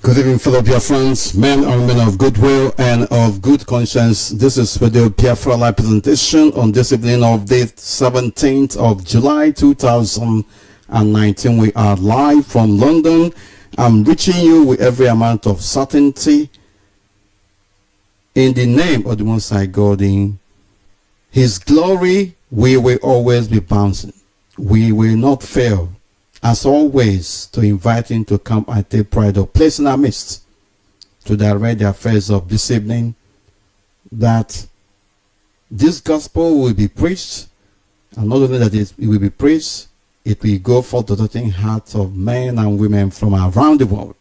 Good evening, fellow Biafrans, men and women of goodwill and of good conscience. This is Radio Biafra live presentation on this evening of the 17th of July 2019. We are live from London. I'm reaching you with every amount of certainty in the name of the Most High God. In His glory, we will always be bouncing. We will not fail, as always, to invite Him to come and take pride of place in our midst, to direct the affairs of this evening, that this gospel will be preached, and not only that it will be preached, it will go forth to the touching hearts of men and women from around the world,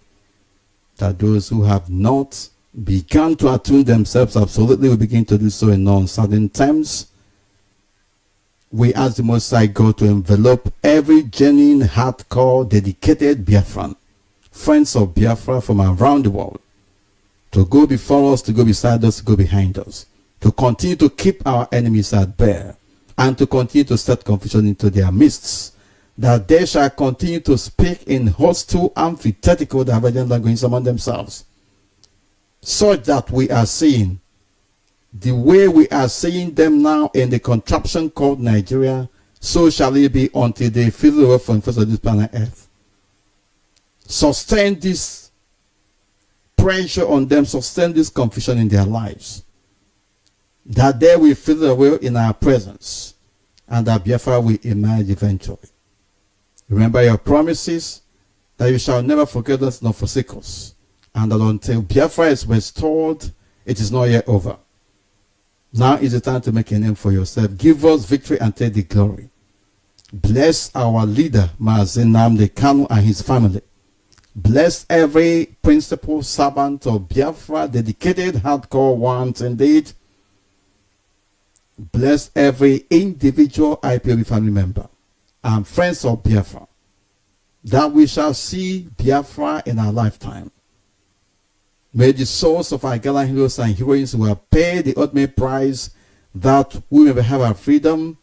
that those who have not begun to attune themselves absolutely will begin to do so in uncertain terms. We ask the Most High God to envelop every genuine, hardcore, dedicated Biafran, friends of Biafra from around the world, to go before us, to go beside us, to go behind us, to continue to keep our enemies at bay, and to continue to set confusion into their midst, that they shall continue to speak in hostile, antithetical, divergent languages among themselves, such that we are seeing the way we are seeing them now in the contraption called Nigeria, so shall it be until they feel the word from the face of this planet Earth. Sustain this pressure on them, sustain this confusion in their lives, that they will feel the way in our presence, and that Biafra will emerge eventually. Remember your promises, that you shall never forget us nor forsake us, and that until Biafra is restored, it is not yet over. Now is the time to make a name for yourself. Give us victory and take the glory. Bless our leader, Mazi and his family. Bless every principal servant of Biafra, dedicated, hardcore ones indeed. Bless every individual Ipob family member and friends of Biafra, that we shall see Biafra in our lifetime. May the souls of our gallant heroes and heroines who have paid the ultimate price, that we may have our freedom,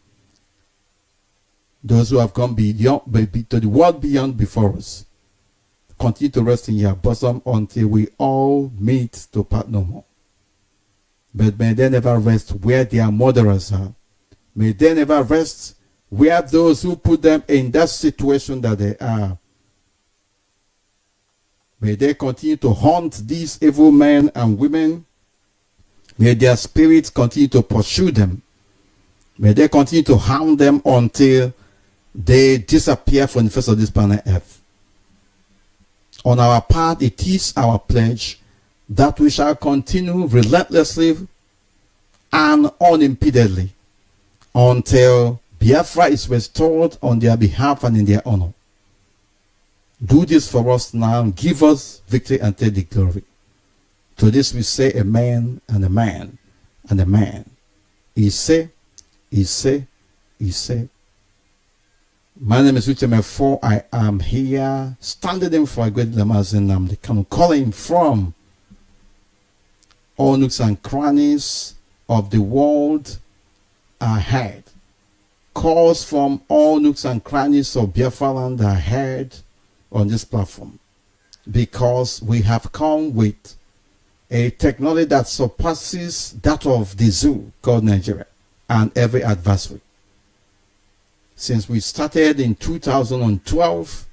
those who have gone beyond, to the world beyond before us, continue to rest in your bosom until we all meet to part no more. But may they never rest where their murderers are. May they never rest where those who put them in that situation that they are. May they continue to haunt these evil men and women. May their spirits continue to pursue them. May they continue to harm them until they disappear from the face of this planet Earth. On our part, it is our pledge that we shall continue relentlessly and unimpededly until Biafra is restored on their behalf and in their honor. Do this for us now, give us victory and take the glory. To this we say amen and amen and amen. Ise. My name is Uche Mefor. I am here standing in for a great Mazi and calling from all nooks and crannies of the world ahead. Calls from all nooks and crannies of Biafra land ahead on this platform, because we have come with a technology that surpasses that of the zoo called Nigeria and every adversary. Since we started in 2012,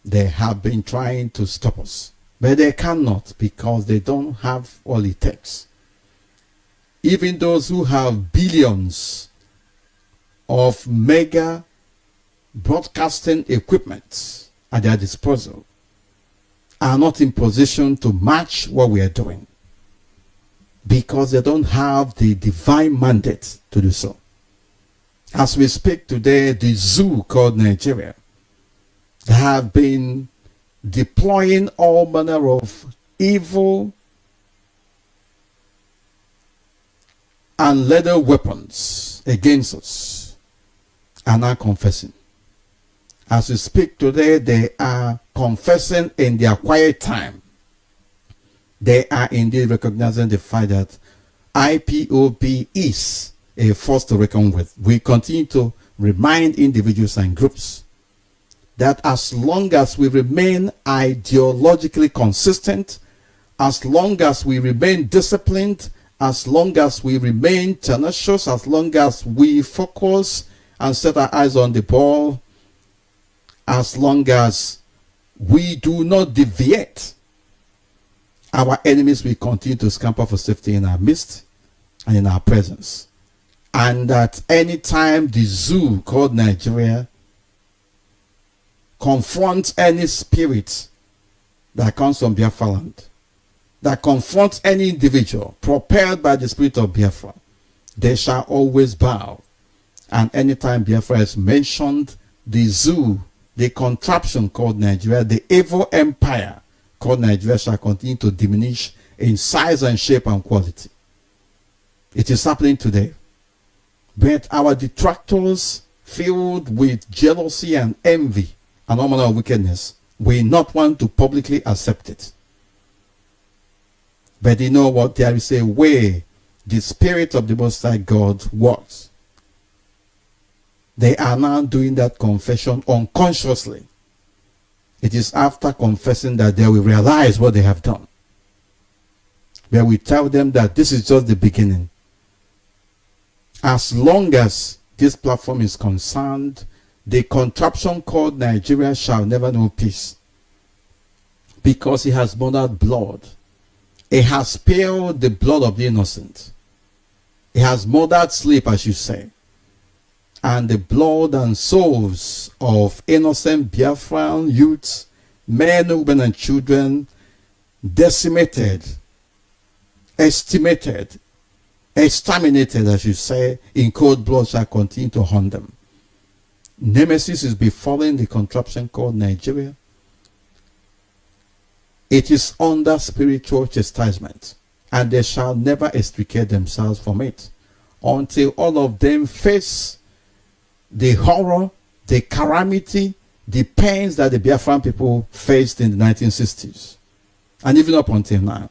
they have been trying to stop us, but they cannot, because they don't have all it takes. Even those who have billions of mega broadcasting equipment at their disposal are not in position to match what we are doing, because they don't have the divine mandate to do so. As we speak today, the zoo called Nigeria have been deploying all manner of evil and lethal weapons against us, and are confessing. As we speak today, they are confessing in their quiet time. They are indeed recognizing the fact that IPOB is a force to reckon with. We continue to remind individuals and groups that as long as we remain ideologically consistent, as long as we remain disciplined, as long as we remain tenacious, as long as we focus and set our eyes on the ball, as long as we do not deviate, our enemies will continue to scamper for safety in our midst and in our presence. And at any time the zoo called Nigeria confronts any spirit that comes from Biafra land, that confronts any individual propelled by the spirit of Biafra, they shall always bow. And anytime Biafra is mentioned, the zoo, the contraption called Nigeria, the evil empire called Nigeria shall continue to diminish in size and shape and quality. It is happening today. But our detractors, filled with jealousy and envy and all manner of wickedness, will not want to publicly accept it. But you know what? There is a way the Spirit of the Most High God works. They are now doing that confession unconsciously. It is after confessing that they will realize what they have done. Where we tell them that this is just the beginning. As long as this platform is concerned, the contraption called Nigeria shall never know peace. Because it has murdered blood. It has spilled the blood of the innocent. It has murdered sleep, as you say. And the blood and souls of innocent Biafran youths, men, women, and children, decimated, estimated, exterminated, as you say, in cold blood shall continue to haunt them. Nemesis is befalling the contraption called Nigeria. It is under spiritual chastisement, and they shall never extricate themselves from it until all of them face the horror, the calamity, the pains that the Biafran people faced in the 1960s. And even up until now,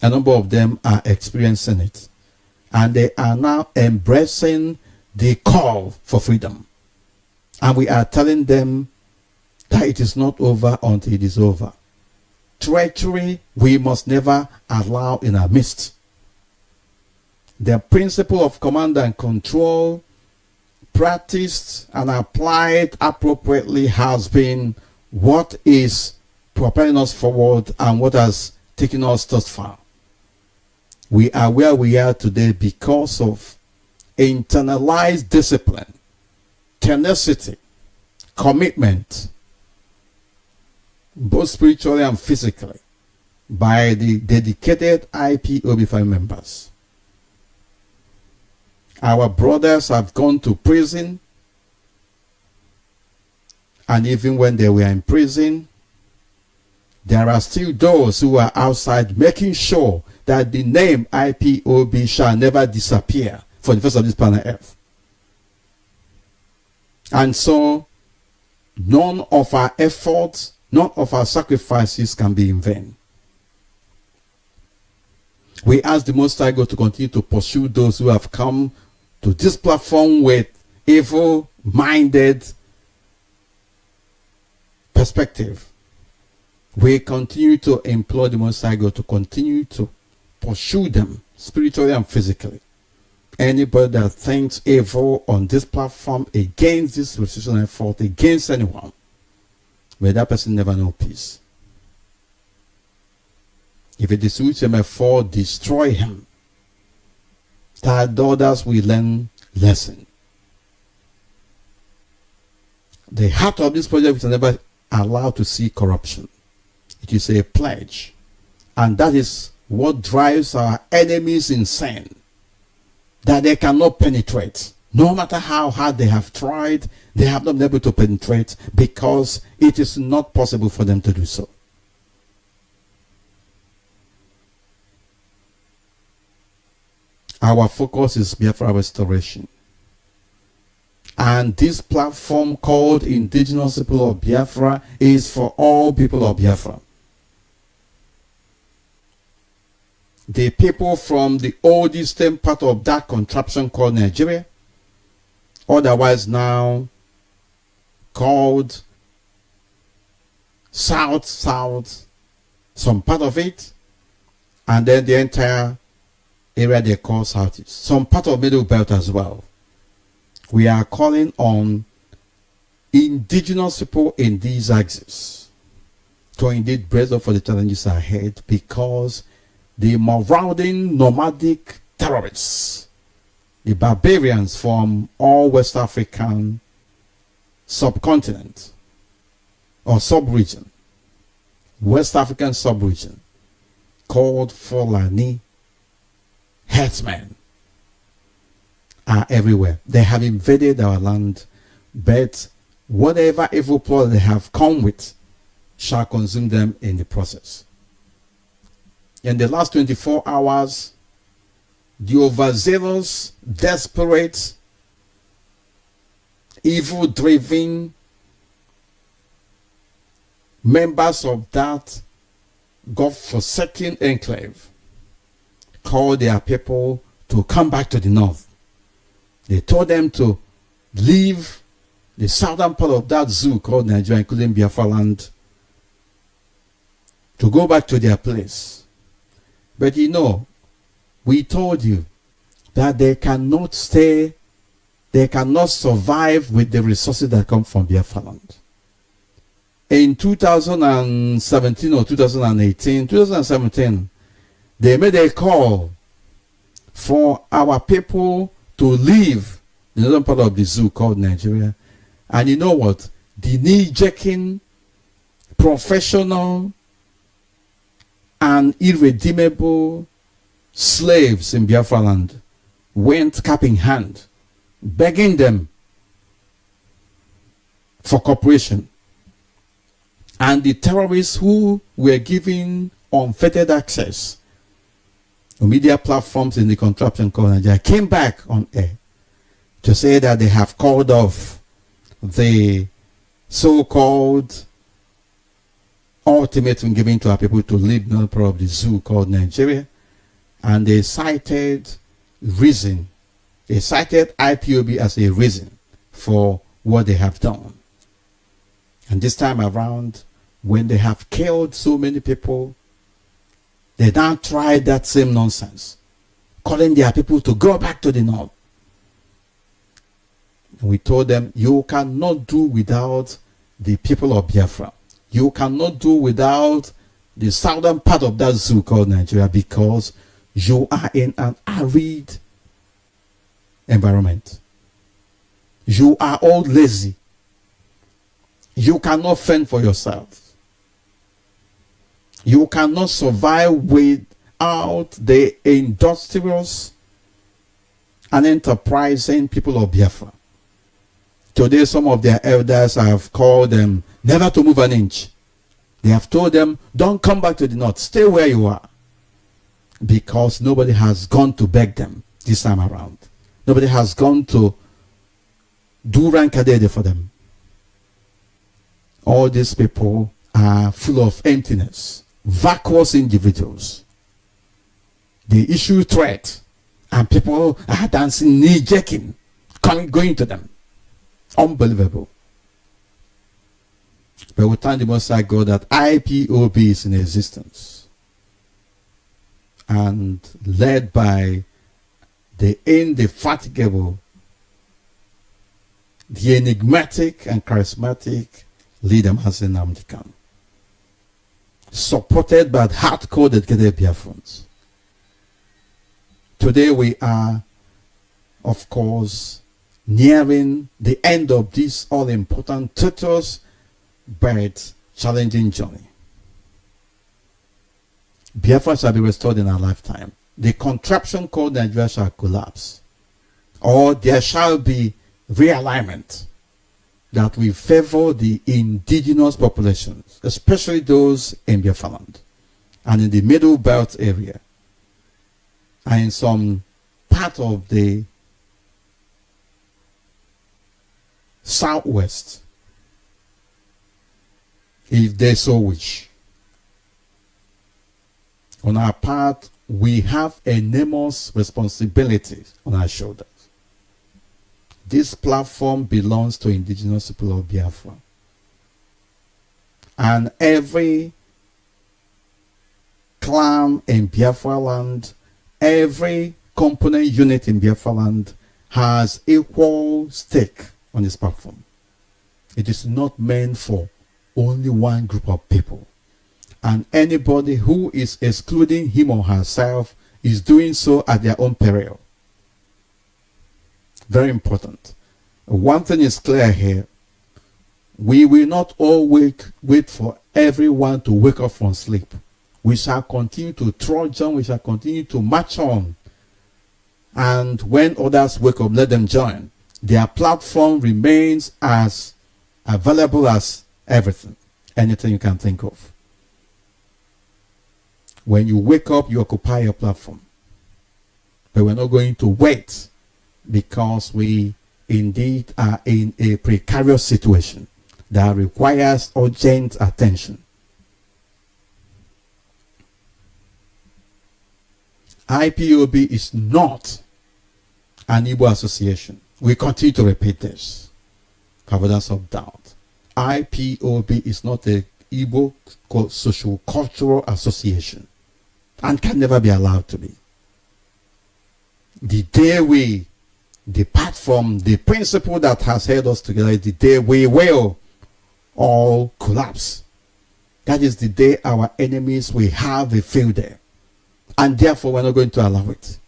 a number of them are experiencing it. And they are now embracing the call for freedom. And we are telling them that it is not over until it is over. Treachery we must never allow in our midst. The principle of command and control, practiced and applied appropriately, has been what is propelling us forward and what has taken us thus far. We are where we are today because of internalized discipline, tenacity, commitment, both spiritually and physically, by the dedicated IPOB family members. Our brothers have gone to prison, and even when they were in prison, there are still those who are outside making sure that the name IPOB shall never disappear for the face of this planet Earth. And so, none of our efforts, none of our sacrifices can be in vain. We ask the Most High God to continue to pursue those who have come to this platform with evil-minded perspective. We continue to implore the Most High God to continue to pursue them spiritually and physically. Anybody that thinks evil on this platform against this resistance effort, against anyone, may that person never know peace. If it is Uche Mefor, destroy him, that others will learn lesson. The heart of this project is never allowed to see corruption. It is a pledge, and that is what drives our enemies insane, that they cannot penetrate. No matter how hard they have tried, they have not been able to penetrate because it is not possible for them to do so. Our focus is Biafra restoration. And this platform called Indigenous People of Biafra is for all people of Biafra. The people from the old eastern part of that contraption called Nigeria, otherwise now called south, some part of it, and then the entire area they call southeast, some part of middle belt as well. We are calling on indigenous people in these axes to indeed brace up for the challenges ahead, because the marauding nomadic terrorists, the barbarians from all West African subcontinent or sub-region, West African sub-region, called Fulani herdsmen, are everywhere. They have invaded our land, but whatever evil plot they have come with shall consume them in the process. In the last 24 hours, the overzealous, desperate, evil-driven members of that God-forsaken enclave called their people to come back to the north. They told them to leave the southern part of that zoo called Nigeria, including Biafra land, to go back to their place. But you know, we told you that they cannot stay, they cannot survive with the resources that come from Biafra land. In 2017 or 2017, they made a call for our people to leave the northern part of the zoo called Nigeria. And you know what? The knee-jerking, professional, and irredeemable slaves in Biafra land went cap in hand, begging them for cooperation. And the terrorists who were given unfettered access to media platforms in the contraption called Nigeria came back on air to say that they have called off the so-called ultimatum given to our people to leave the part of the zoo called Nigeria. And they cited reason. They cited IPOB as a reason for what they have done. And this time around, when they have killed so many people, they now tried that same nonsense, calling their people to go back to the north. And we told them, you cannot do without the people of Biafra. You cannot do without the southern part of that zoo called Nigeria, because you are in an arid environment. You are all lazy. You cannot fend for yourself. You cannot survive without the industrious and enterprising people of Biafra. Today, some of their elders have called them never to move an inch. They have told them, don't come back to the north. Stay where you are. Because nobody has gone to beg them this time around. Nobody has gone to do rankadede for them. All these people are full of emptiness, vacuous individuals. They issue threat, and people are dancing, knee-jerking, going to them. Unbelievable. But we thank the Most High God that IPOB is in existence, and led by the indefatigable, the enigmatic and charismatic leader Mazi Namdekan, supported by hardcore dedicated Biafrans. Today we are, of course, nearing the end of this all-important, tortuous, but challenging journey. Biafra shall be restored in our lifetime. The contraption called Nigeria shall collapse, or there shall be realignment that will favor the indigenous populations, especially those in Biafra land and in the middle belt area and in some part of the southwest, if they so wish. On our part, we have enormous responsibilities on our shoulders. This platform belongs to indigenous people of Biafra. And every clan in Biafra land, every component unit in Biafra land has equal stake on this platform. It is not meant for only one group of people. And anybody who is excluding him or herself is doing so at their own peril. Very important. One thing is clear here. We will not all wait for everyone to wake up from sleep. We shall continue to trudge on. We shall continue to march on. And when others wake up, let them join. Their platform remains as available as everything, anything you can think of. When you wake up, you occupy your platform. But we're not going to wait, because we indeed are in a precarious situation that requires urgent attention. IPOB is not an Igbo association. We continue to repeat this for avoidance of doubt. IPOB is not a Igbo social cultural association and can never be allowed to be. The day we depart from the principle that has held us together is the day we will all collapse. That is the day our enemies will have a field day. And therefore, we're not going to allow it.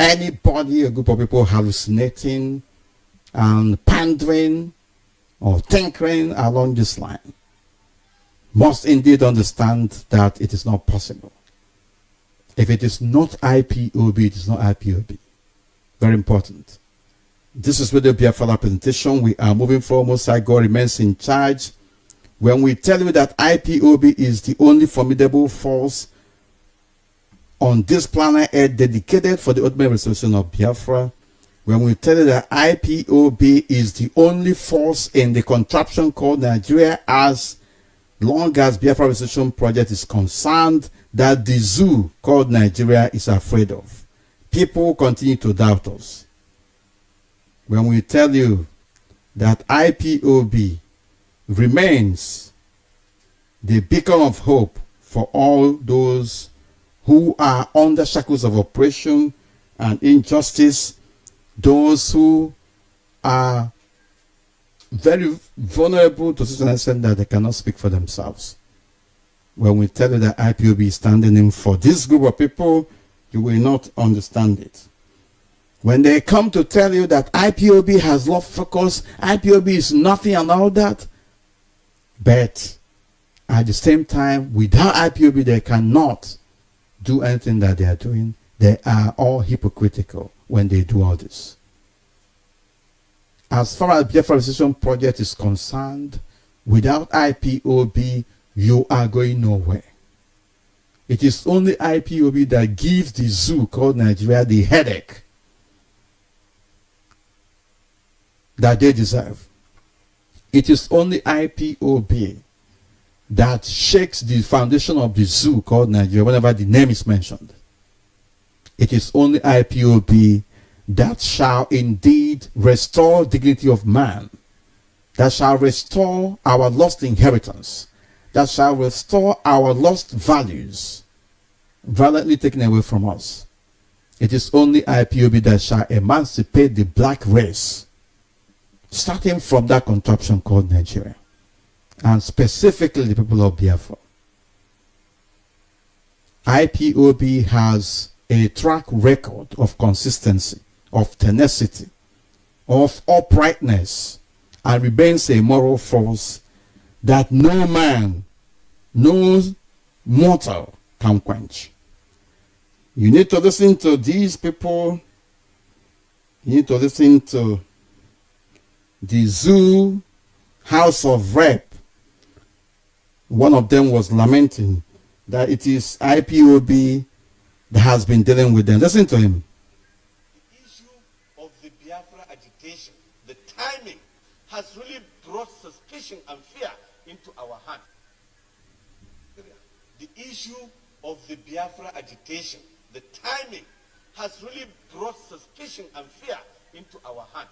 Anybody, a group of people hallucinating and pandering or tinkering along this line must indeed understand that it is not possible. If it is not IPOB, it is not IPOB. Very important. This is with the BIAFRA presentation. We are moving forward. Most High God remains in charge. When we tell you that IPOB is the only formidable force on this planet Earth dedicated for the ultimate restoration of Biafra, when we tell you that IPOB is the only force in the contraption called Nigeria, as long as Biafra Restoration Project is concerned, that the zoo called Nigeria is afraid of. People continue to doubt us. When we tell you that IPOB remains the beacon of hope for all those who are under shackles of oppression and injustice, those who are very vulnerable to such an extent that they cannot speak for themselves. When we tell you that IPOB is standing in for this group of people, you will not understand it. When they come to tell you that IPOB has lost focus, IPOB is nothing and all that, but at the same time, without IPOB, they cannot do anything that they are doing. They are all hypocritical when they do all this. As far as Biafra Restoration Project is concerned, without IPOB, you are going nowhere. It is only IPOB that gives the zoo called Nigeria the headache that they deserve. It is only IPOB that shakes the foundation of the zoo called Nigeria whenever the name is mentioned. It is only IPOB that shall indeed restore dignity of man, that shall restore our lost inheritance, that shall restore our lost values, violently taken away from us. It is only IPOB that shall emancipate the black race, starting from that contraption called Nigeria, and specifically the people of Biafra. IPOB has a track record of consistency, of tenacity, of uprightness, and remains a moral force that no man, no mortal can quench. You need to listen to these people. You need to listen to the zoo House of Rep. One of them was lamenting that it is IPOB that has been dealing with them. Listen to him. The issue of the Biafra agitation, the timing, has really brought suspicion and fear into our heart. The issue of the Biafra agitation, the timing, has really brought suspicion and fear into our heart.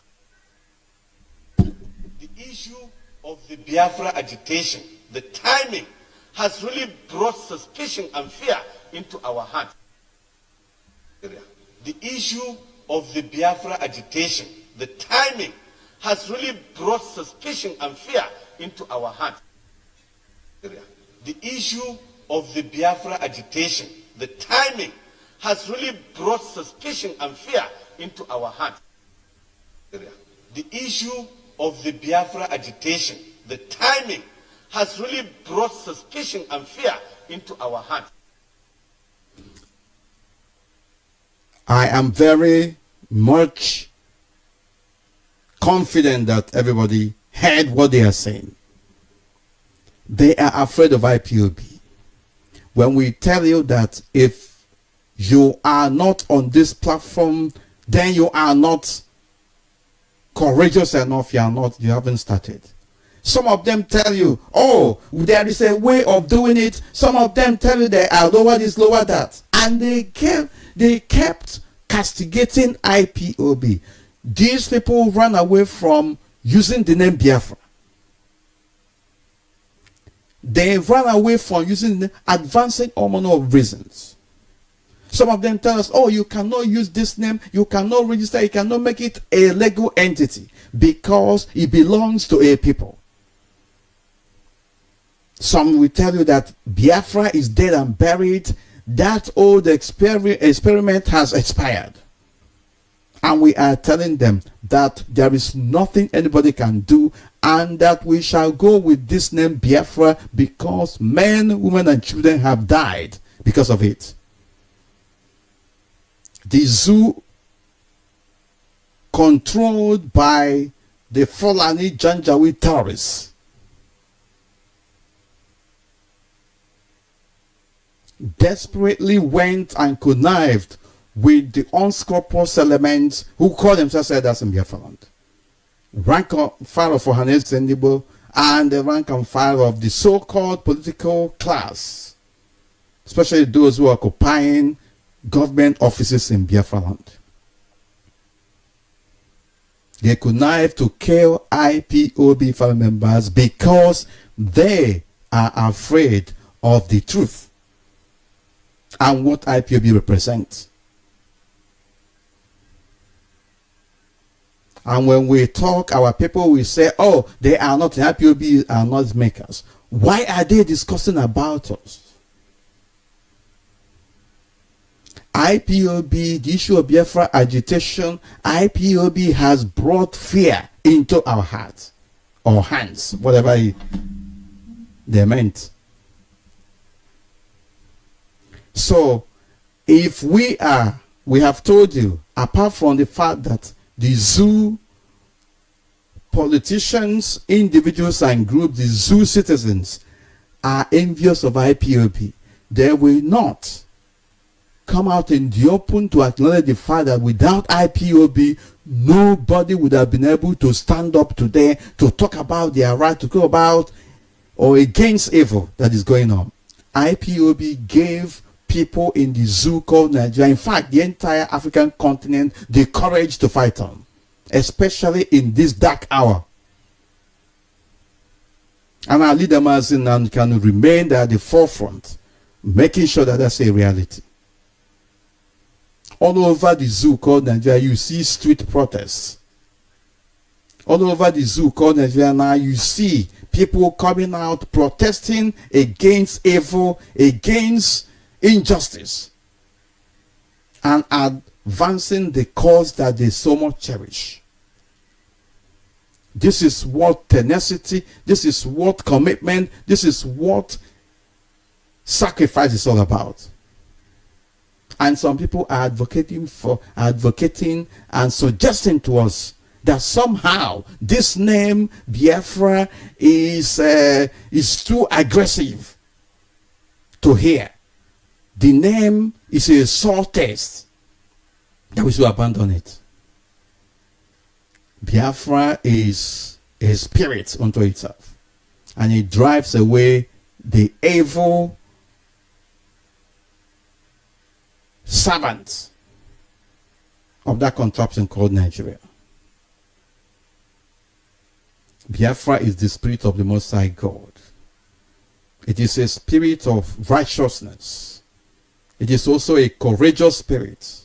The issue of the Biafra agitation, the timing has really brought suspicion and fear into our hearts. The issue of the Biafra agitation, the timing has really brought suspicion and fear into our hearts. The issue of the Biafra agitation, the timing has really brought suspicion and fear into our hearts. The issue of the Biafra agitation, the timing has really brought suspicion and fear into our hearts. I am very much confident that everybody heard what they are saying. They are afraid of IPOB. When we tell you that if you are not on this platform, then you are not courageous enough, you haven't started. Some of them tell you, oh, there is a way of doing it. Some of them tell you they are lower this, lower that. And they kept castigating IPOB. These people ran away from using the name Biafra. They ran away from using the advancing all manner of reasons. Some of them tell us, oh, you cannot use this name, you cannot register, you cannot make it a legal entity because it belongs to a people. Some will tell you that Biafra is dead and buried, that old experiment has expired. And we are telling them that there is nothing anybody can do and that we shall go with this name Biafra because men, women and children have died because of it. The zoo controlled by the Fulani Janjaweed terrorists desperately went and connived with the unscrupulous elements who call themselves elders in Biafra land. Rank and file of Ohanes Zendibo and the rank and file of the so-called political class, especially those who are occupying government offices in Biafra land. They connived to kill IPOB family members because they are afraid of the truth and what IPOB represents. And when we talk, our people will say, oh, they are not, the IPOB are not makers. Why are they discussing about us? IPOB, the issue of Biafra agitation, IPOB has brought fear into our hearts or hands, whatever they meant. So, if we have told you, apart from the fact that the zoo politicians, individuals and groups, the zoo citizens are envious of IPOB, they will not come out in the open to acknowledge the fact that without IPOB, nobody would have been able to stand up today to talk about their right, to go about or against evil that is going on. IPOB gave people in the zoo called Nigeria, in fact the entire African continent, the courage to fight on, especially in this dark hour. And our leader Mazi can remain at the forefront, making sure that that's a reality. All over the zoo called Nigeria, you see street protests. All over the zoo called Nigeria now, you see people coming out protesting against evil, against injustice, and advancing the cause that they so much cherish. This is what tenacity, this is what commitment, this is what sacrifice is all about. And some people are advocating and suggesting to us that somehow this name Biafra is too aggressive to hear. The name is a sore taste, that we should abandon it. Biafra is a spirit unto itself, and it drives away the evil servants of that contraption called Nigeria. Biafra is the spirit of the Most High God. It is a spirit of righteousness. It is also a courageous spirit.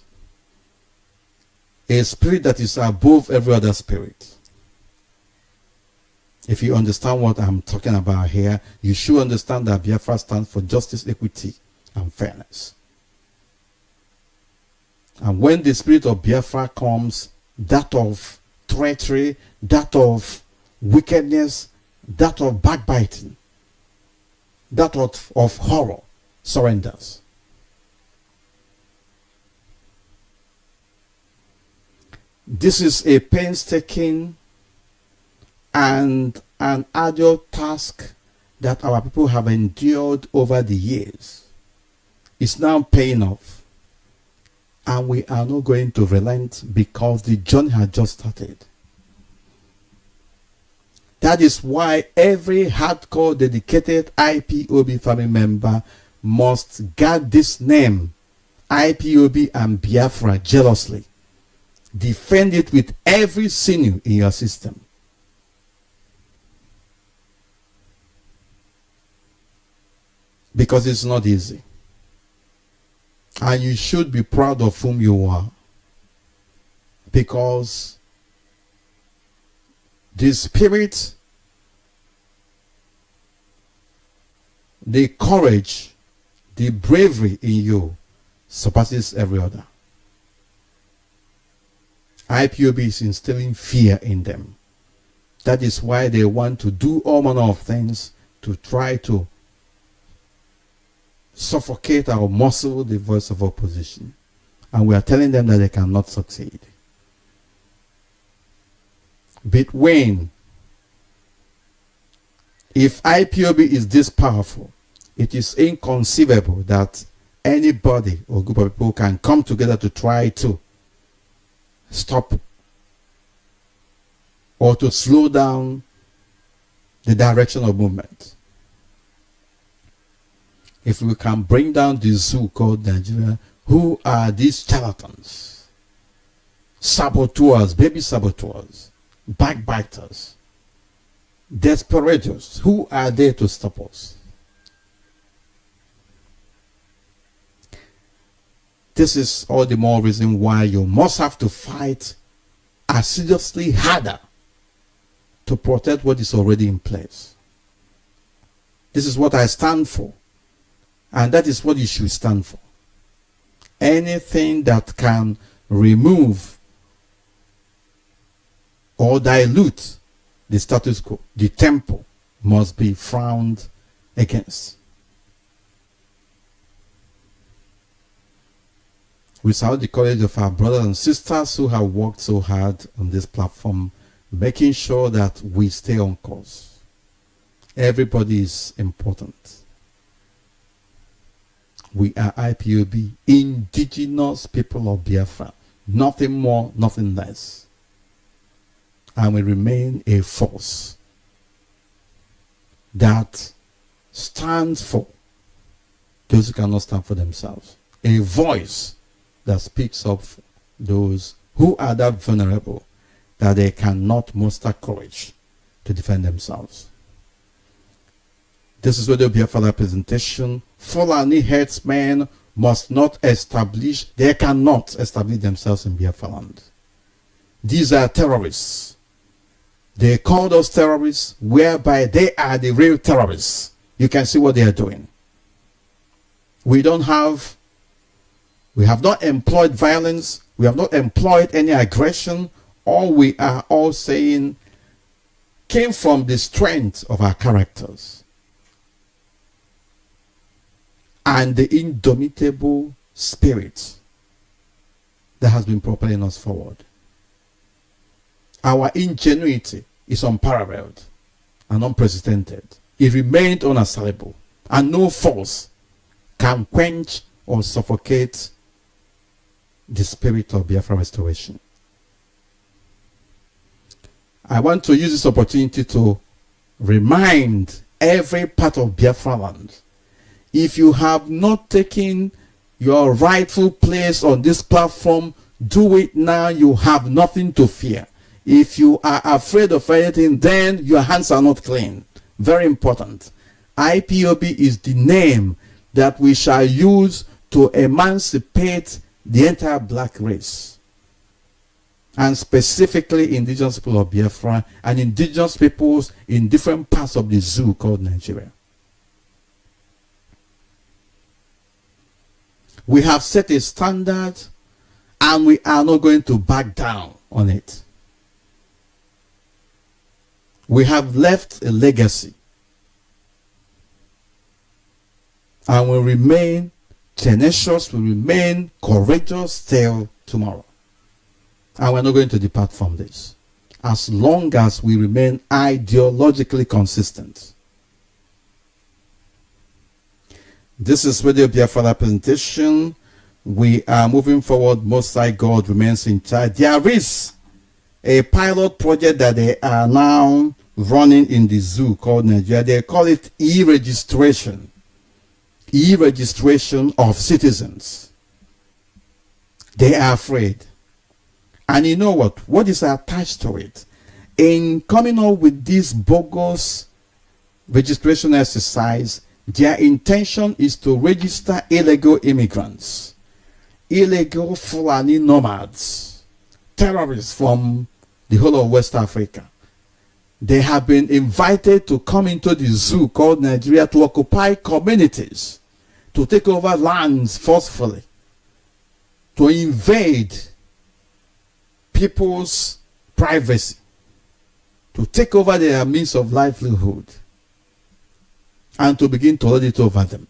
A spirit that is above every other spirit. If you understand what I'm talking about here, you should understand that Biafra stands for justice, equity, and fairness. And when the spirit of Biafra comes, that of treachery, that of wickedness, that of backbiting, that of horror surrenders. This is a painstaking and an arduous task that our people have endured over the years. It's now paying off. And we are not going to relent because the journey has just started. That is why every hardcore dedicated IPOB family member must guard this name, IPOB and Biafra, jealously. Defend it with every sinew in your system. Because it's not easy. And you should be proud of whom you are. Because the spirit, the courage, the bravery in you surpasses every other. IPOB is instilling fear in them. That is why they want to do all manner of things to try to suffocate or muzzle the voice of opposition. And we are telling them that they cannot succeed. Between, if IPOB is this powerful, it is inconceivable that anybody or group of people can come together to try to stop or to slow down the direction of movement. If we can bring down the zoo called Nigeria, who are these charlatans, saboteurs, baby saboteurs, backbiters, desperados? Who are they to stop us? This is all the more reason why you must have to fight assiduously harder to protect what is already in place. This is what I stand for. And that is what you should stand for. Anything that can remove or dilute the status quo, the tempo, must be frowned against. We salute the courage of our brothers and sisters who have worked so hard on this platform, making sure that we stay on course. Everybody is important. We are IPOB, indigenous people of Biafra. Nothing more, nothing less. And we remain a force that stands for those who cannot stand for themselves. A voice that speaks up for those who are that vulnerable that they cannot muster courage to defend themselves. This is where there will be a further presentation. Fulani headsmen must not establish, they cannot establish themselves in Biafra land. These are terrorists. They call us terrorists, whereby they are the real terrorists. You can see what they are doing. We have not employed violence. We have not employed any aggression. All we are all saying came from the strength of our characters and the indomitable spirit that has been propelling us forward. Our ingenuity is unparalleled and unprecedented. It remained unassailable, and no force can quench or suffocate the spirit of Biafra restoration. I want to use this opportunity to remind every part of Biafra land, if you have not taken your rightful place on this platform, do it now. You have nothing to fear. If you are afraid of anything, then your hands are not clean. Very important. IPOB is the name that we shall use to emancipate the entire black race, and specifically indigenous people of Biafra and indigenous peoples in different parts of the zoo called Nigeria. We have set a standard and we are not going to back down on it. We have left a legacy and we remain tenacious, we remain courageous till tomorrow. And we're not going to depart from this as long as we remain ideologically consistent. This is Radio Biafra presentation. We are moving forward. Most High God remains in charge. There is a pilot project that they are now running in the zoo called Nigeria. They call it e-registration. E-registration of citizens. They are afraid. And you know what? What is attached to it? In coming up with this bogus registration exercise, their intention is to register illegal immigrants, illegal Fulani nomads, terrorists from the whole of West Africa. They have been invited to come into the zoo called Nigeria to occupy communities, to take over lands forcefully, to invade people's privacy, to take over their means of livelihood, and to begin to hold it over them.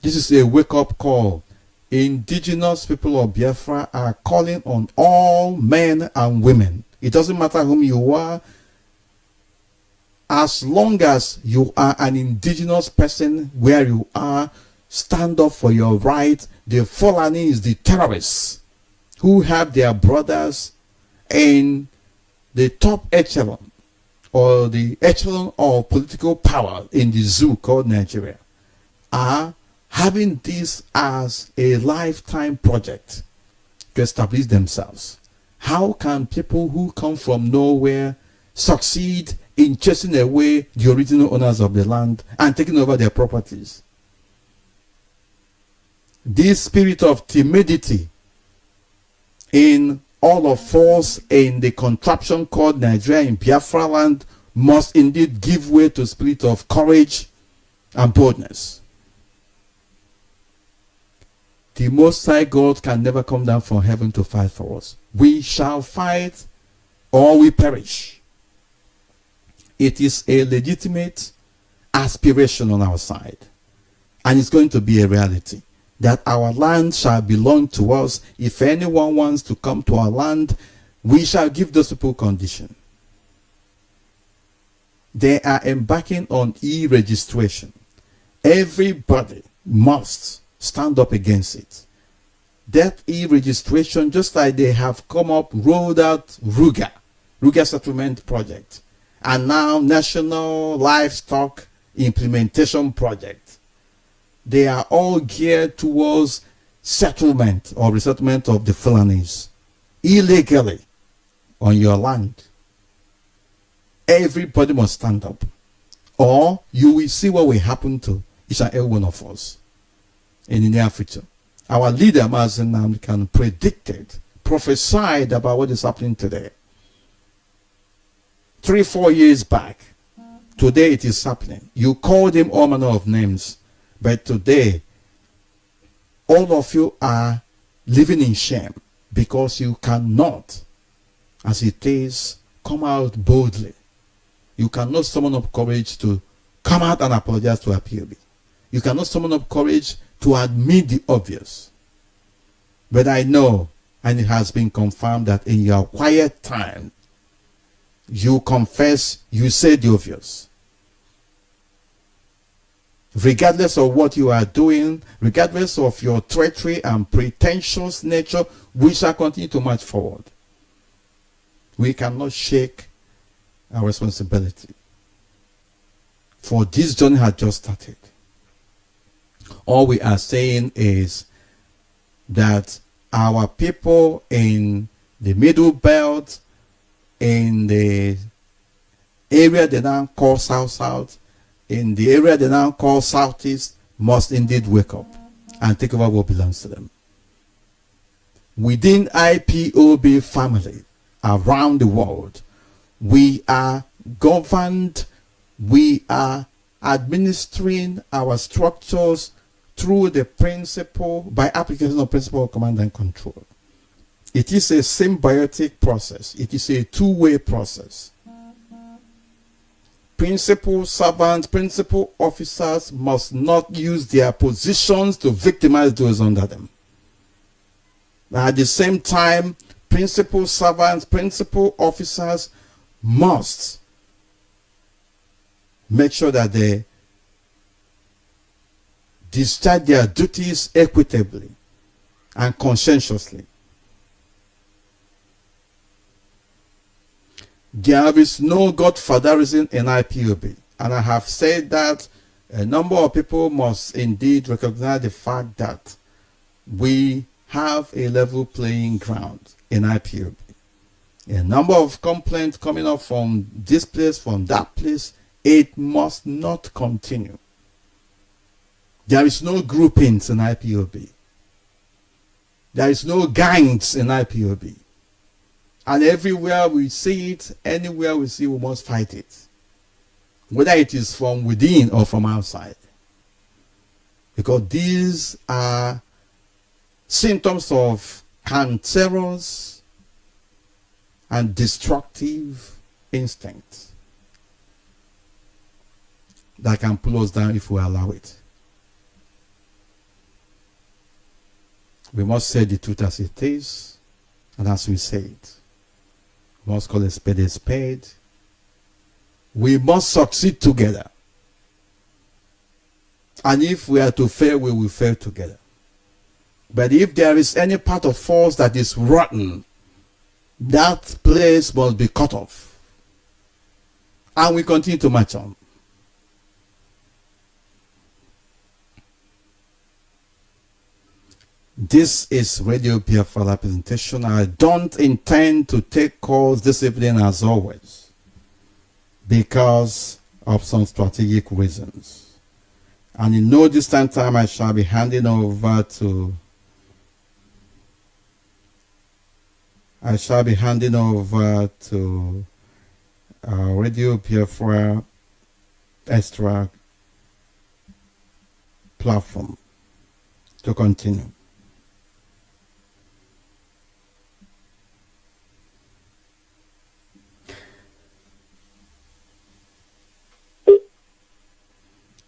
This is a wake-up call. Indigenous people of Biafra are calling on all men and women. It doesn't matter whom you are, as long as you are an indigenous person where you are, stand up for your right. The Fulani is the terrorists who have their brothers in the top echelon or the echelon of political power in the zoo called Nigeria, are having this as a lifetime project to establish themselves. How can people who come from nowhere succeed in chasing away the original owners of the land and taking over their properties? This spirit of timidity in all of us in the contraption called Nigeria in Biafra land must indeed give way to spirit of courage and boldness. The Most High God can never come down from heaven to fight for us. We shall fight or we perish. It is a legitimate aspiration on our side, and it's going to be a reality that our land shall belong to us. If anyone wants to come to our land, we shall give those people condition. They are embarking on e-registration. Everybody must stand up against it. That e-registration, just like they have come up, rolled out Ruga Settlement Project, and now National Livestock Implementation Project. They are all geared towards settlement or resettlement of the Fulanis illegally on your land. Everybody must stand up, or you will see what will happen to each and every one of us in the near future. Our leader Mazi can predicted, prophesied about what is happening today. 3-4 years back, today it is happening. You called him all manner of names. But today, all of you are living in shame because you cannot, as it is, come out boldly. You cannot summon up courage to come out and apologize to IPOB. You cannot summon up courage to admit the obvious. But I know, and it has been confirmed, that in your quiet time, you confess, you say the obvious. Regardless of what you are doing, regardless of your treachery and pretentious nature, we shall continue to march forward. We cannot shake our responsibility, for this journey has just started. All we are saying is that our people in the Middle Belt, in the area they now call South, in the area they now call Southeast, must indeed wake up and take over what belongs to them. Within IPOB family around the world, we are governed, we are administering our structures through the principle, by application of principle of command and control. It is a symbiotic process. It is a two-way process. Principal servants, principal officers must not use their positions to victimize those under them. At the same time, principal servants, principal officers must make sure that they discharge their duties equitably and conscientiously. There is no godfatherism in IPOB, and I have said that a number of people must indeed recognize the fact that we have a level playing ground in IPOB. A number of complaints coming up from this place, from that place, it must not continue. There is no groupings in IPOB. There is no gangs in IPOB. And everywhere we see it, anywhere we see, we must fight it. Whether it is from within or from outside. Because these are symptoms of cancerous and destructive instincts that can pull us down if we allow it. We must say the truth as it is, and as we say it. We must call a spade a spade. We must succeed together. And if we are to fail, we will fail together. But if there is any part of us that is rotten, that place must be cut off. And we continue to march on. This is Radio BIAFRA presentation. I don't intend to take calls this evening as always because of some strategic reasons. And in no distant time, I shall be handing over to Radio BIAFRA extra platform to continue.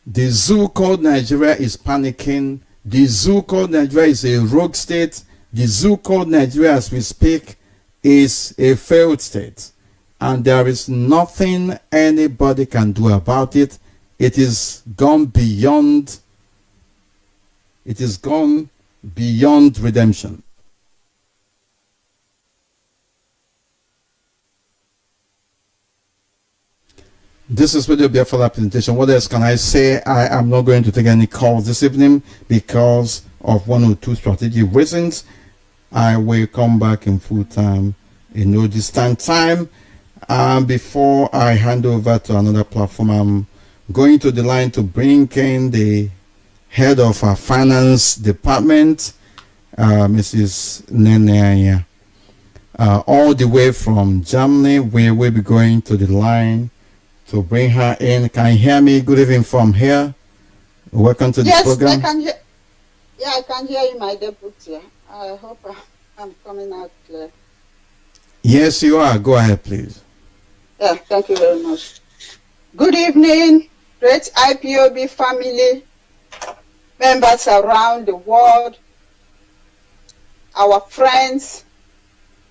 The zoo called Nigeria is panicking. The zoo called Nigeria is a rogue state. The zoo called Nigeria, as we speak, is a failed state. And there is nothing anybody can do about it. It is gone beyond. It is gone beyond redemption. This is Radio BIAFRA presentation. What else can I say? I am not going to take any calls this evening because of one or two strategic reasons. I will come back in full time in no distant time. Before I hand over to another platform, I'm going to the line to bring in the head of our finance department, Mrs. Nene, all the way from Germany. We will be going to the line to bring her in. Can you hear me? Good evening from here. Welcome to the program. Yes, I can hear. Yeah, I can hear you, my deputy. I hope I'm coming out clear. Yes, you are. Go ahead, please. Yeah, thank you very much. Good evening, great IPOB family, members around the world, our friends,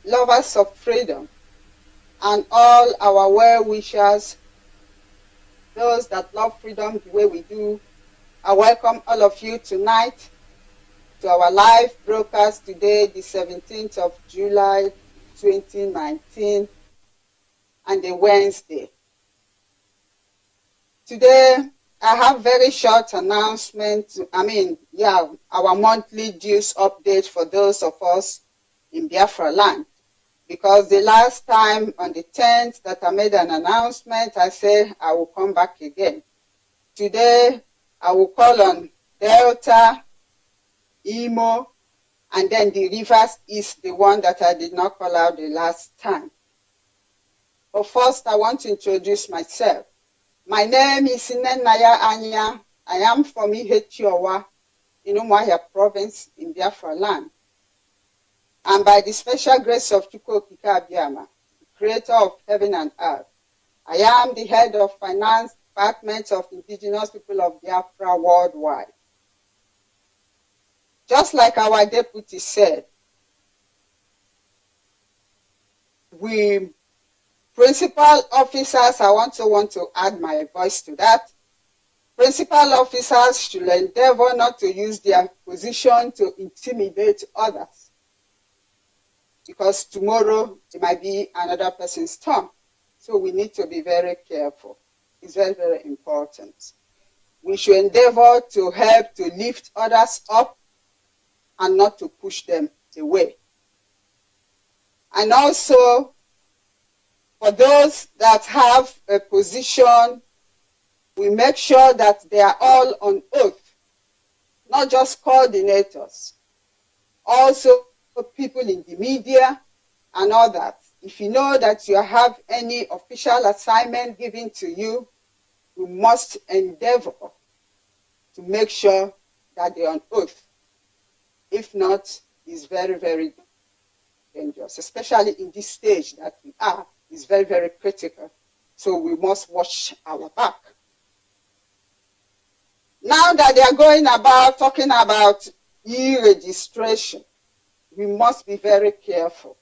lovers of freedom, and all our well-wishers, those that love freedom the way we do. I welcome all of you tonight to our live broadcast today, the 17th of July, 2019, and a Wednesday. Today, I have very short announcement. Our monthly dues update for those of us in Biafra land. Because the last time on the 10th that I made an announcement, I said I will come back again. Today, I will call on Delta, Imo, and then the Rivers is the one that I did not call out the last time. But first, I want to introduce myself. My name is Naya Anya. I am from Ihechiowa in Umuahia province in Biafra land. And by the special grace of Chukwu Okike Abiama, the creator of heaven and earth, I am the head of finance department of indigenous people of Biafra worldwide. Just like our deputy said, we principal officers, I want to add my voice to that. Principal officers should endeavor not to use their position to intimidate others, because tomorrow it might be another person's turn. So we need to be very careful. It's very, very important. We should endeavor to help to lift others up and not to push them away. And also, for those that have a position, we make sure that they are all on oath, not just coordinators, also people in the media and all that. If you know that you have any official assignment given to you, you must endeavor to make sure that they're on oath. If not, it's very, very dangerous, especially in this stage that we are. It's very, very critical. So we must watch our back. Now that they are going about talking about e-registration, we must be very careful.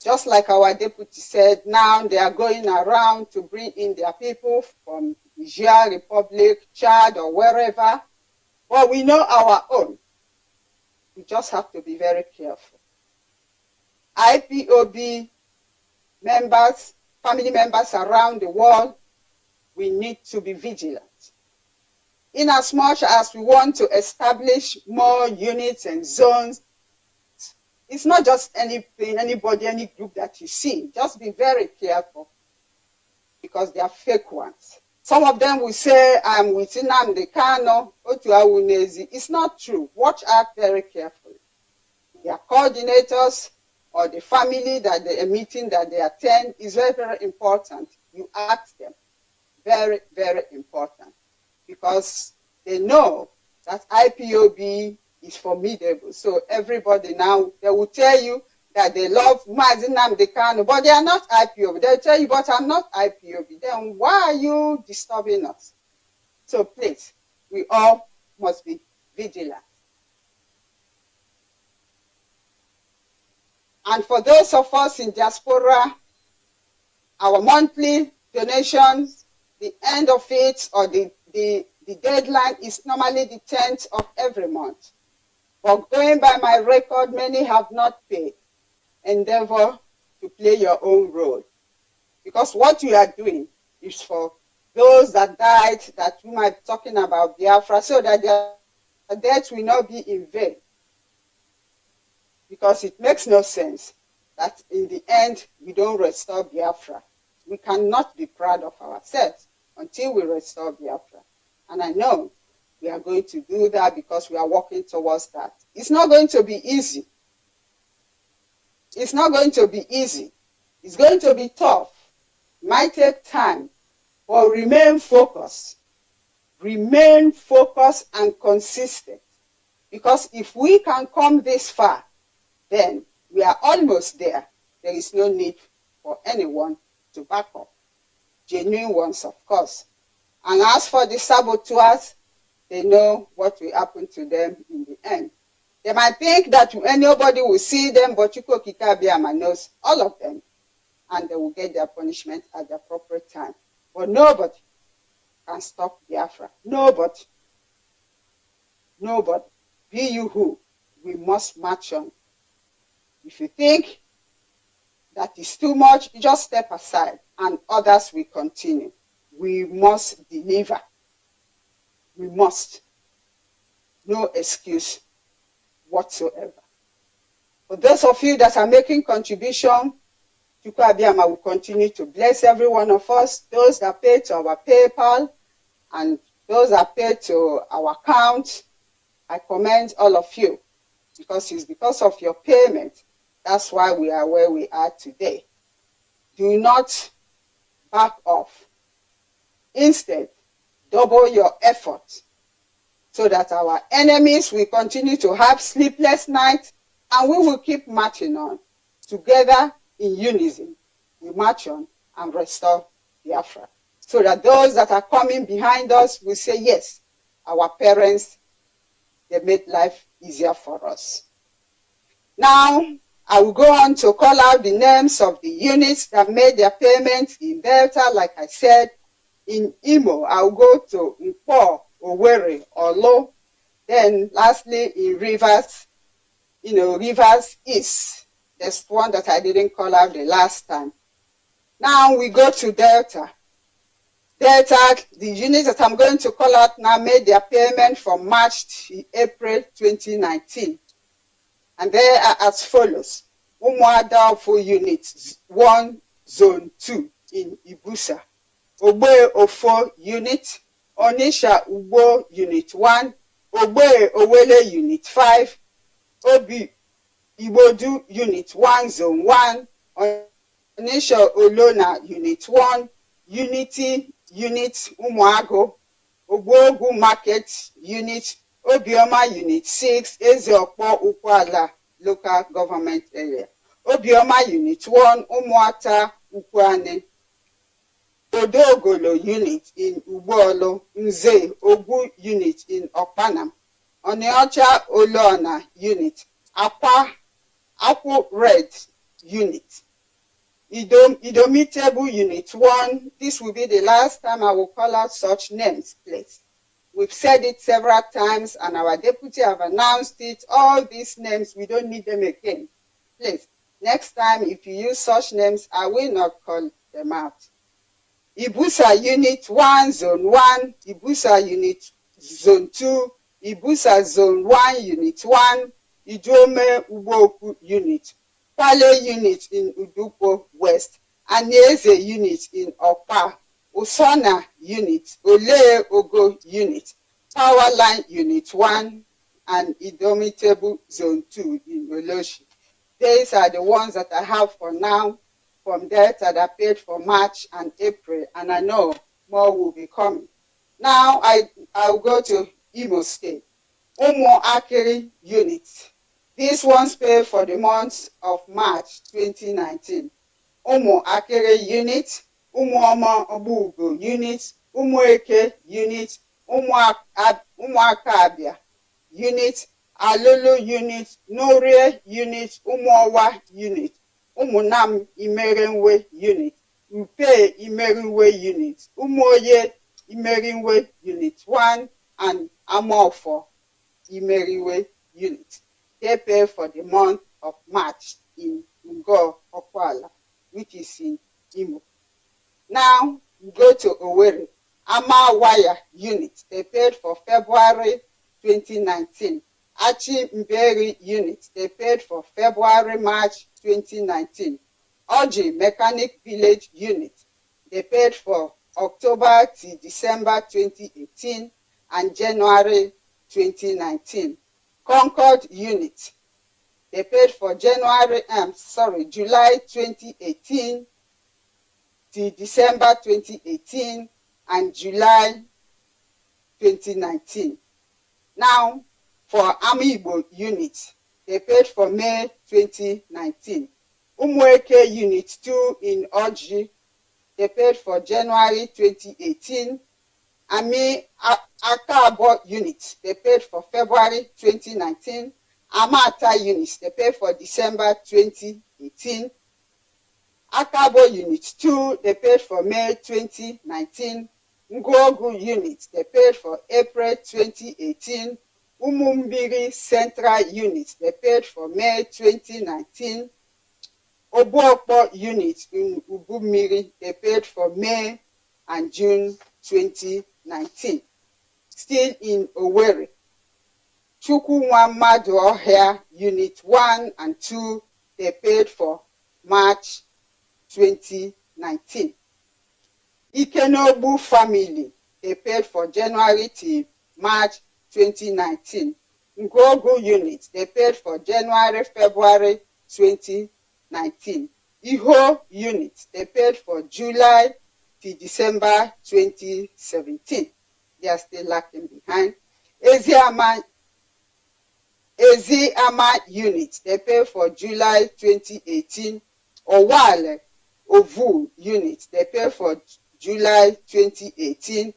Just like our deputy said, now they are going around to bring in their people from Niger Republic, Chad, or wherever. But we know our own. We just have to be very careful. IPOB members, family members around the world, we need to be vigilant. In as much as we want to establish more units and zones, it's not just anything, anybody, any group that you see. Just be very careful, because they are fake ones. Some of them will say, I'm with Nnamdi Kanu, Otu Awunezi. It's not true. Watch out very carefully. Their coordinators or the family that they are meeting, that they attend, is very, very important. You ask them. Very, very important. Because they know that IPOB is formidable. So everybody now, they will tell you that they love Mazi Nnamdi Kanu, but they are not IPOB. They'll tell you, but I'm not IPOB. Then why are you disturbing us? So please, we all must be vigilant. And for those of us in diaspora, our monthly donations, the end of it, or the deadline is normally the 10th of every month. But going by my record, many have not paid. Endeavor to play your own role. Because what you are doing is for those that died, that we might be talking about Biafra, so that their death will not be in vain. Because it makes no sense that in the end, we don't restore Biafra. We cannot be proud of ourselves until we restore Biafra. And I know we are going to do that, because we are working towards that. It's not going to be easy. It's not going to be easy. It's going to be tough. It might take time. But remain focused. Remain focused and consistent. Because if we can come this far, then we are almost there. There is no need for anyone to back up. Genuine ones, of course. And as for the saboteurs, they know what will happen to them in the end. They might think that nobody will see them, but Chukwu Okike Abiama knows all of them, and they will get their punishment at the appropriate time. But nobody can stop Biafra. Nobody. Nobody. Be you who. We must march on. If you think that is too much, you just step aside, and others will continue. We must deliver. We must. No excuse whatsoever. For those of you that are making contribution, Chukwuabiama will continue to bless every one of us. Those that pay to our PayPal and those that pay to our account, I commend all of you, because it's because of your payment. That's why we are where we are today. Do not back off. Instead, double your effort so that our enemies will continue to have sleepless nights, and we will keep marching on. Together in unison, we march on and restore Biafra. So that those that are coming behind us will say, yes, our parents, they made life easier for us. Now, I will go on to call out the names of the units that made their payments in Delta. Like I said, in Imo, I will go to Ipob, Owerri, Olo. Then lastly, in Rivers, Rivers East. There's one that I didn't call out the last time. Now we go to Delta. Delta, the units that I'm going to call out now made their payment from March to April 2019. And they are as follows. Umuadalfo Unit 1, Zone 2 in Ibusa. Ogbe Ofo Unit, Onisha Ugbo Unit 1, Ogbe Owele Unit 5, Obi Ibodu Unit 1, Zone 1, Onisha Olona Unit 1, Unity Unit Umuago, Ogbogu Market Unit, Obioma Unit 6, Ezeokpo Ukwala Local Government Area, Obioma Unit 1, Umuata Ukwane, Odogolo Unit in Ugbolo, Nze Ogu Unit in Okpanam, Oniocha Olona Unit, Akwu Red Unit, Idomitable Unit 1. This will be the last time I will call out such names, please. We've said it several times and our deputy have announced it. All these names, we don't need them again. Please, next time if you use such names, I will not call them out. Ibusa Unit 1, Zone 1, Ibusa Unit Zone 2, Ibusa Zone 1, Unit 1, Idome Uboku Unit, Pale Unit in Udupo West, Anieze Unit in Opa, Usona Unit, Ole Ogo Unit, Power Line Unit 1, and Indomitable Zone 2 in Oloshi. These are the ones that I have for now from Delta that paid for March and April, and I know more will be coming. Now I'll go to Imo State. Umu Akiri Unit. These ones pay for the month of March 2019. Umu Akiri Unit, Umu Oma Obugo Unit, Umu Eke Unit, Umu Akabia Unit, Alulu Unit, Norie Unit, Umu Owa Unit, Umunam Imerenwe Unit, Upe Imerenwe Unit, Umoye Imerenwe Unit 1, and Amorfo Imeriwe Unit. They pay for the month of March in Ngo Okwala, which is in Imo. Now we go to Owerri. Amawaya Unit. They paid for February 2019. Achi Mberi Unit. They paid for February, March 2019. Oji Mechanic Village Unit. They paid for October to December 2018 and January 2019. Concord Unit. They paid for July 2018 to December 2018 and July 2019. Now, for Amiibo Unit, they paid for May 2019. Umueke Unit 2 in Oji, they paid for January 2018. Ami Akabo Unit, they paid for February 2019. Amata Units, they paid for December 2018. Akabo Unit 2, they paid for May 2019. Ngogu Unit, they paid for April 2018. Umumbiri Central Unit, they paid for May 2019. Obuokpo Unit in Ubumiri, they paid for May and June 2019. Still in Owerri. Chukwunwa Maduohia Unit 1 and 2, they paid for March 2019. Ikenobu family, they paid for January to March 2019. Ngogo unit, they paid for January, February 2019. Iho unit, they paid for July to December 2017. They are still lagging behind. Eziama unit, they paid for July 2018. Owale Ovu unit, they paid for July 2018,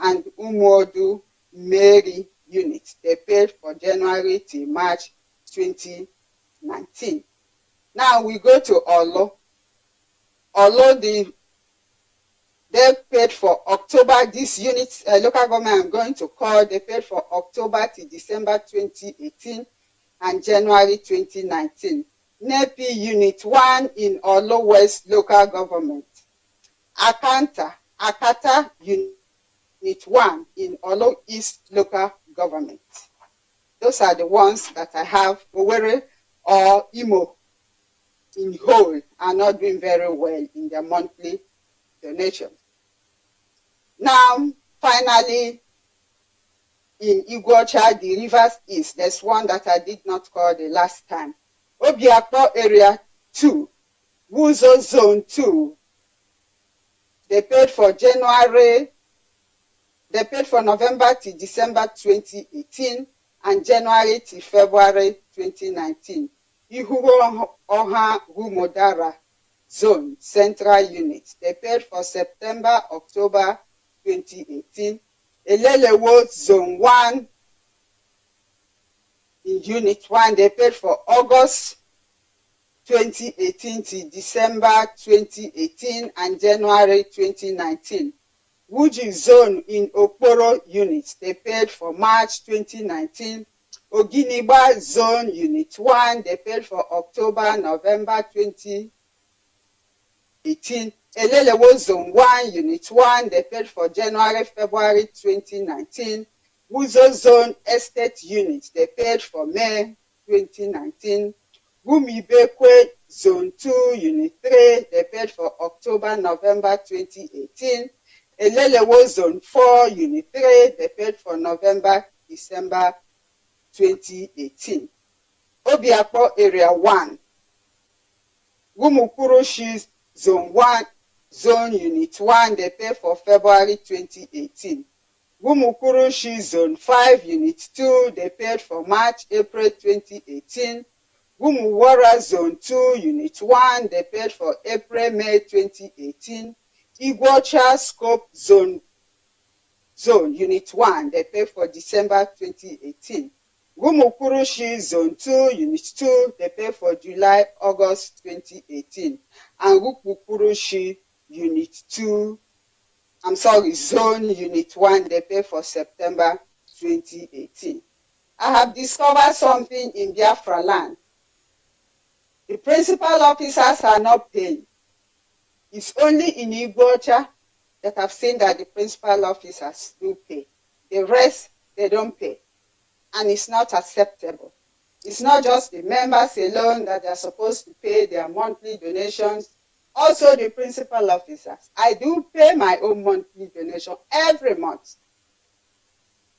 and Umodu Mary unit, they paid for January to March 2019. Now we go to Olo. Olo, they paid for October. This unit, local government I'm going to call, they paid for October to December 2018 and January 2019. NEPI Unit 1 in Olo West local government. Akata Unit 1 in Olo East local government. Those are the ones that I have. Owerri or Imo in whole are not doing very well in their monthly donation. Now, finally, in Iguacha, the Rivers East, there's one that I did not call the last time. Obiakpo Area 2, Wuzo Zone 2, they paid for November to December 2018 and January to February 2019. Ihuro Oha Humodara Zone Central Unit, they paid for September, October 2018. Elelewo Zone 1 in Unit 1, they paid for August 2018 to December 2018 and January 2019. Wuji Zone in Okporo Unit, they paid for March 2019. Oginiba Zone Unit 1, they paid for October, November 2018. Elelewo Zone 1 Unit 1, they paid for January, February 2019. Wuzo Zone Estate Unit, they paid for May 2019. Gumibekwe Zone 2 Unit 3, they paid for October, November 2018. Elelewo Zone 4 Unit 3, they paid for November, December 2018. Obiakpo Area 1, Gumukurushi Zone 1, Zone Unit 1, they paid for February 2018. Gumukurushi Zone 5 Unit 2, they paid for March, April 2018. Gumuwara Zone 2 Unit 1, they paid for April, May 2018. Iguacha Scope Zone Unit 1, they paid for December 2018. Gumukurushi Zone 2 Unit 2, they paid for July, August 2018. And Gukukurushi Unit 2, Zone Unit 1, they paid for September 2018. I have discovered something in Biafra land. The principal officers are not paying. It's only in Iguacha that I've seen that the principal officers do pay. The rest, they don't pay. And it's not acceptable. It's not just the members alone that are supposed to pay their monthly donations. Also the principal officers. I do pay my own monthly donation every month.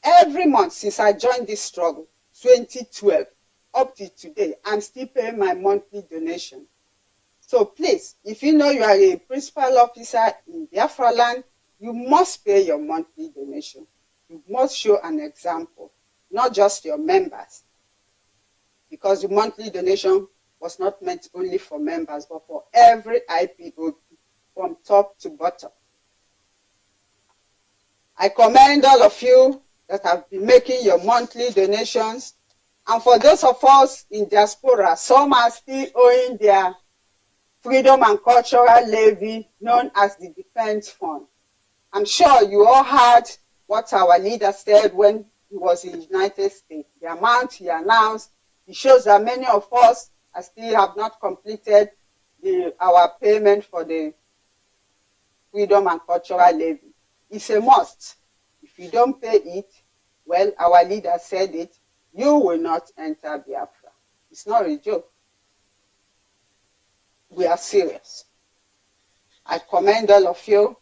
Every month since I joined this struggle, 2012, up to today, I'm still paying my monthly donation. So please, if you know you are a principal officer in Biafra land, you must pay your monthly donation. You must show an example, not just your members. Because the monthly donation was not meant only for members, but for every IPOB from top to bottom. I commend all of you that have been making your monthly donations. And for those of us in diaspora, some are still owing their freedom and cultural levy known as the Defense Fund. I'm sure you all heard what our leader said when he was in the United States. The amount he announced, it shows that many of us still have not completed our payment for the freedom and cultural levy. It's a must. If you don't pay it, well, our leader said it, you will not enter Biafra. It's not a joke. We are serious. I commend all of you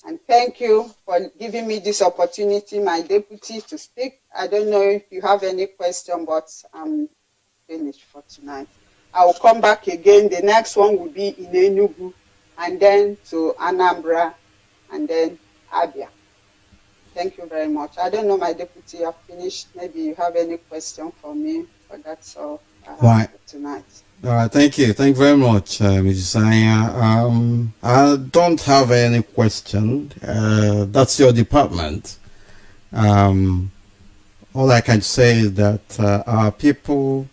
and thank you for giving me this opportunity, my deputy, to speak. I don't know if you have any question, but I'm finished for tonight. I will come back again. The next one will be in Enugu, and then to Anambra, and then Abia. Thank you very much. I don't know, my deputy, I've finished. Maybe you have any question for me, but that's all I have for tonight. All right, thank you. Thank you very much, Mrs. Anya. I don't have any question. That's your department. All I can say is that our people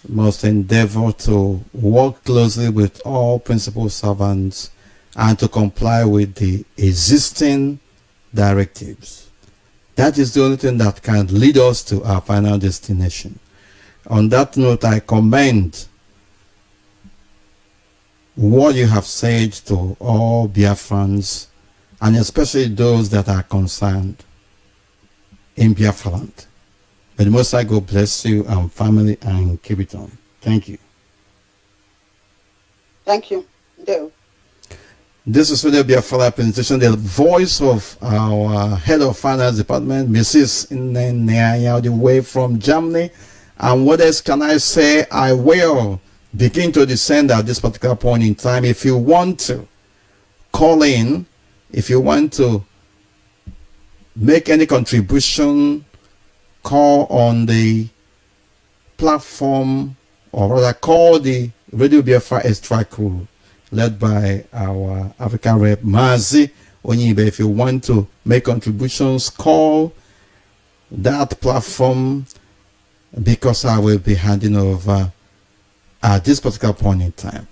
must endeavor to work closely with all principal servants and to comply with the existing directives. That is the only thing that can lead us to our final destination. On that note, I commend what you have said to all Biafrans, and especially those that are concerned in Biafra land. May the Most High God bless you and family and keep it on. Thank you. Thank you. No. This is Radio Biafra presentation, the voice of our head of finance department, Mrs. Nenya, all the way from Germany. And what else can I say? I will begin to descend at this particular point in time. If you want to call in, if you want to make any contribution, call on the platform, or rather call the Radio Biafra Extra Crew led by our African rep Mazi Onyibe. If you want to make contributions, call that platform, because I will be handing over at this particular point in time.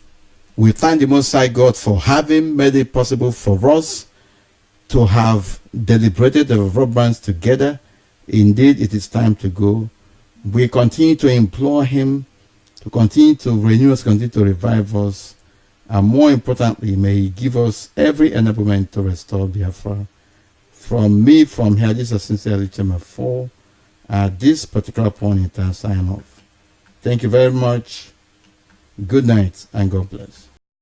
We thank the Most High God for having made it possible for us to have deliberated the developments together. Indeed, it is time to go. We continue to implore him to continue to renew us, continue to revive us, and more importantly, may he give us every enablement to restore Biafra. From me, from here, this is sincerely Mefor. At this particular point in time, sign off. Thank you very much. Good night and God bless.